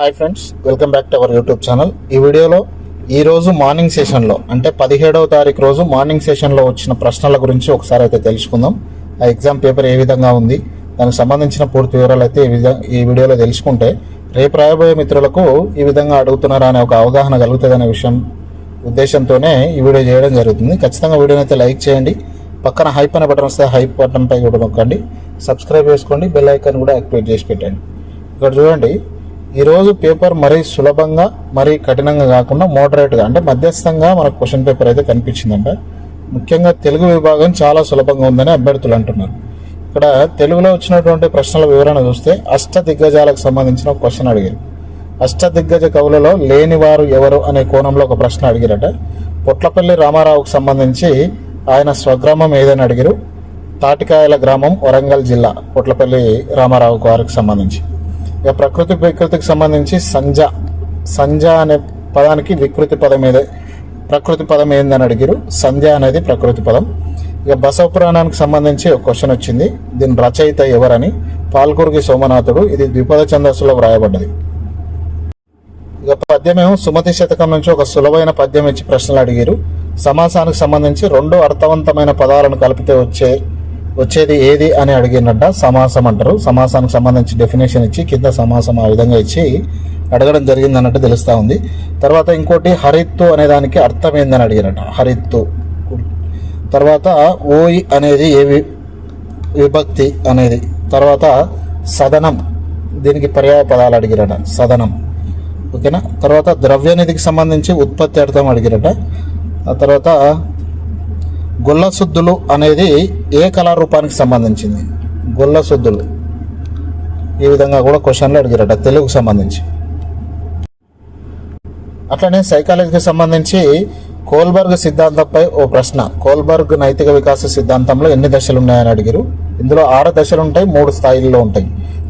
Hi friends, welcome back to our YouTube channel. ఈ వీడియోలో ఈరోజు మార్నింగ్ సెషన్లో అంటే 17వ తారీఖు రోజు మార్నింగ్ సెషన్లో వచ్చిన ప్రశ్నల గురించి ఒకసారి అయితే తెలుసుకుందాం. ఆ ఎగ్జామ్ పేపర్ ఏ విధంగా ఉంది, దానికి సంబంధించిన పూర్తి వివరాలు అయితే ఈ వీడియోలో తెలుసుకుంటే రేపు రాయబోయే మిత్రులకు ఈ విధంగా అడుగుతున్నారా అనే ఒక అవగాహన కలుగుతుందనే ఉద్దేశంతోనే ఈ వీడియో చేయడం జరుగుతుంది. ఖచ్చితంగా వీడియోని అయితే లైక్ చేయండి, పక్కన హైప్ అనే బటన్ వస్తే హైప్ బటన్ పై కూడా నొక్కండి, సబ్స్క్రైబ్ చేసుకోండి, బెల్ ఐకాన్ కూడా యాక్టివేట్ చేసి పెట్టండి. ఇక్కడ చూడండి, ఈరోజు పేపర్ మరీ సులభంగా మరీ కఠినంగా కాకుండా మోడరేట్గా అంటే మధ్యస్థంగా మనకు క్వశ్చన్ పేపర్ అయితే కనిపించిందంట. ముఖ్యంగా తెలుగు విభాగం చాలా సులభంగా ఉందని అభ్యర్థులు అంటున్నారు. ఇక్కడ తెలుగులో వచ్చినటువంటి ప్రశ్నల వివరణ చూస్తే అష్టదిగ్గజాలకు సంబంధించిన ఒక క్వశ్చన్ అడిగారు. అష్టదిగ్గజ కవులలో లేనివారు ఎవరు అనే కోణంలో ఒక ప్రశ్న అడిగారట. పొట్లపల్లి రామారావుకు సంబంధించి ఆయన స్వగ్రామం ఏదని అడిగారు. తాటికాయల గ్రామం, వరంగల్ జిల్లా, పొట్లపల్లి రామారావు గారికి సంబంధించి. ఇక ప్రకృతి వికృతికి సంబంధించి సంజ అనే పదానికి ప్రకృతి పదం ఏందని అడిగారు. సంధ్య అనేది ప్రకృతి పదం. ఇక బసవ పురాణానికి సంబంధించి ఒక క్వశ్చన్ వచ్చింది. దీని రచయిత ఎవరని. పాల్కురికి సోమనాథుడు. ఇది ద్విపద ఛందస్సులో వ్రాయబడ్డది. ఇక పద్యమేమో సుమతి శతకం నుంచి ఒక సులభమైన పద్యం ఇచ్చి ప్రశ్నలు అడిగారు. సమాసానికి సంబంధించి రెండు అర్థవంతమైన పదాలను కలిపితే వచ్చేది ఏది అని అడిగినట్ట సమాసం అంటారు. సమాసానికి సంబంధించి డెఫినేషన్ ఇచ్చి కింద సమాసం ఆ విధంగా ఇచ్చి అడగడం జరిగింది అన్నట్టు తెలుస్తూ ఉంది. తర్వాత ఇంకోటి హరిత్తు అనే దానికి అర్థం ఏందని అడిగినట్ట. హరిత్తు. తర్వాత ఓయి అనేది ఏ విభక్తి అనేది. తర్వాత సదనం, దీనికి పర్యాయ పదాలు అడిగిరట. సదనం, ఓకేనా. తర్వాత ద్రవ్యనిధికి సంబంధించి ఉత్పత్తి అర్థం అడిగిరట. ఆ తర్వాత గొల్లసుద్దులు అనేది ఏ కళారూపానికి సంబంధించింది. గొల్లసుద్దులు ఈ విధంగా కూడా క్వశ్చన్లు అడిగారట తెలుగుకు సంబంధించి. అట్లనే సైకాలజీకి సంబంధించి కోల్బర్గ్ సిద్ధాంతంపై ఓ ప్రశ్న. కోల్బర్గ్ నైతిక వికాస సిద్ధాంతంలో ఎన్ని దశలు ఉన్నాయని అడిగారు. ఇందులో 6 దశలు ఉంటాయి, 3 స్థాయిల్లో ఉంటాయి.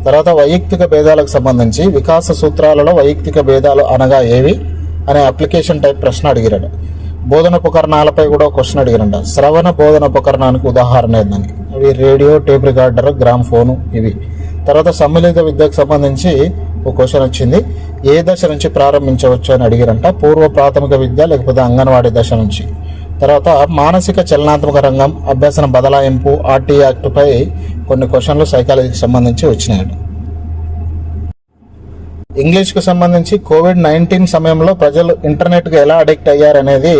తర్వాత వైయక్తిక భేదాలకు సంబంధించి వికాస సూత్రాలలో వైయక్తిక భేదాలు అనగా ఏవి అనే అప్లికేషన్ టైప్ ప్రశ్న అడిగారట. బోధనోపకరణాలపై కూడా క్వశ్చన్ అడిగారంట. శ్రవణ బోధనోపకరణానికి ఉదాహరణ ఏందని. అవి radio, tape recorder, gram phone ఇవి. తర్వాత సమ్మిళిత విద్యకు సంబంధించి ఒక క్వశ్చన్ వచ్చింది. ఏ దశ నుంచి ప్రారంభించవచ్చు అని అడిగారంట. పూర్వ ప్రాథమిక విద్య లేకపోతే అంగన్వాడీ దశ నుంచి. తర్వాత మానసిక చలనాత్మక రంగం, అభ్యసన బదలాయింపు, ఆర్టీ యాక్ట్పై కొన్ని క్వశ్చన్లు సైకాలజీకి సంబంధించి వచ్చినాయట. ఇంగ్లీష్కు సంబంధించి కోవిడ్-19 సమయంలో ప్రజలు ఇంటర్నెట్కి ఎలా అడిక్ట్ అయ్యారు అనేది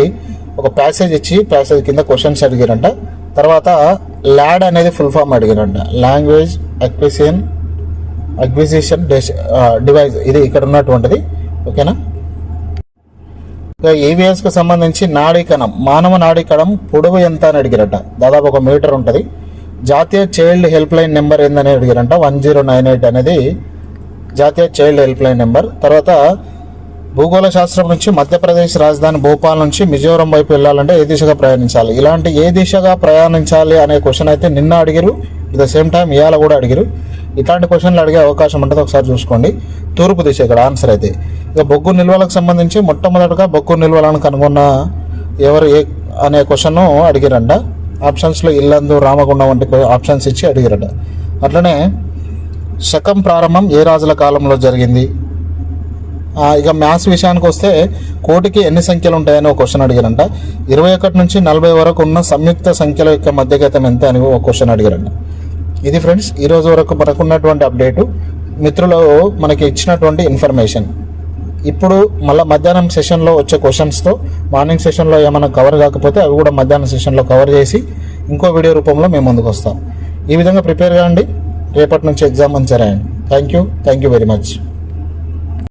ఒక ప్యాసేజ్ ఇచ్చి ప్యాసేజ్ కింద క్వశ్చన్స్ అడిగారంట. తర్వాత ల్యాడ్ అనేది ఫుల్ ఫామ్ అడిగారంట. లాంగ్వేజ్ అక్విజిషన్ డివైస్, ఇది ఇక్కడ ఉన్నటువంటిది, ఓకేనా. ఇక ఈవీఎస్కు సంబంధించి నాడీకణం, మానవ నాడీకణం పొడవు ఎంత అని అడిగారట. దాదాపు 1 మీటర్ ఉంటుంది. జాతీయ చైల్డ్ హెల్ప్ లైన్ నెంబర్ ఏందని అడిగారంట. 1098 అనేది జాతీయ చైల్డ్ హెల్ప్ లైన్ నెంబర్. తర్వాత భూగోళ శాస్త్రం నుంచి మధ్యప్రదేశ్ రాజధాని భోపాల్ నుంచి మిజోరం వైపు వెళ్ళాలంటే ఏ దిశగా ప్రయాణించాలి. ఇలాంటి ఏ దిశగా ప్రయాణించాలి అనే క్వశ్చన్ అయితే నిన్న అడిగారు. అట్ ద సేమ్ టైం ఇవాళ కూడా అడిగారు. ఇట్లాంటి క్వశ్చన్లు అడిగే అవకాశం ఉంటుంది, ఒకసారి చూసుకోండి. తూర్పు దిశ ఇక్కడ ఆన్సర్ అయితే. ఇక బొగ్గు నిల్వలకు సంబంధించి మొట్టమొదటిగా బొగ్గు నిల్వలను కనుగొన్న ఎవరు అనే క్వశ్చన్ అడిగారంట. ఆప్షన్స్లో ఇల్లందు, రామగుండం వంటి ఆప్షన్స్ ఇచ్చి అడిగారట. అట్లనే శకం ప్రారంభం ఏ రాజుల కాలంలో జరిగింది. ఇక మ్యాథ్స్ విషయానికి వస్తే కోటికి ఎన్ని సంఖ్యలు ఉంటాయని ఒక క్వశ్చన్ అడిగారంట. 21 నుంచి 40 వరకు ఉన్న సంయుక్త సంఖ్యల యొక్క మధ్యగతం ఎంత అని ఒక క్వశ్చన్ అడిగారంట. ఇది ఫ్రెండ్స్ ఈరోజు వరకు మనకున్నటువంటి అప్డేటు. మిత్రులు మనకి ఇచ్చినటువంటి ఇన్ఫర్మేషన్. ఇప్పుడు మళ్ళీ మధ్యాహ్నం సెషన్లో వచ్చే క్వశ్చన్స్తో మార్నింగ్ సెషన్లో ఏమైనా కవర్ కాకపోతే అవి కూడా మధ్యాహ్నం సెషన్లో కవర్ చేసి ఇంకో వీడియో రూపంలో మేము ముందుకు వస్తాం. ఈ విధంగా ప్రిపేర్ కాండి. రేపటి నుంచి ఎగ్జామ్ మంచిగా రాయండి. Thank you very much.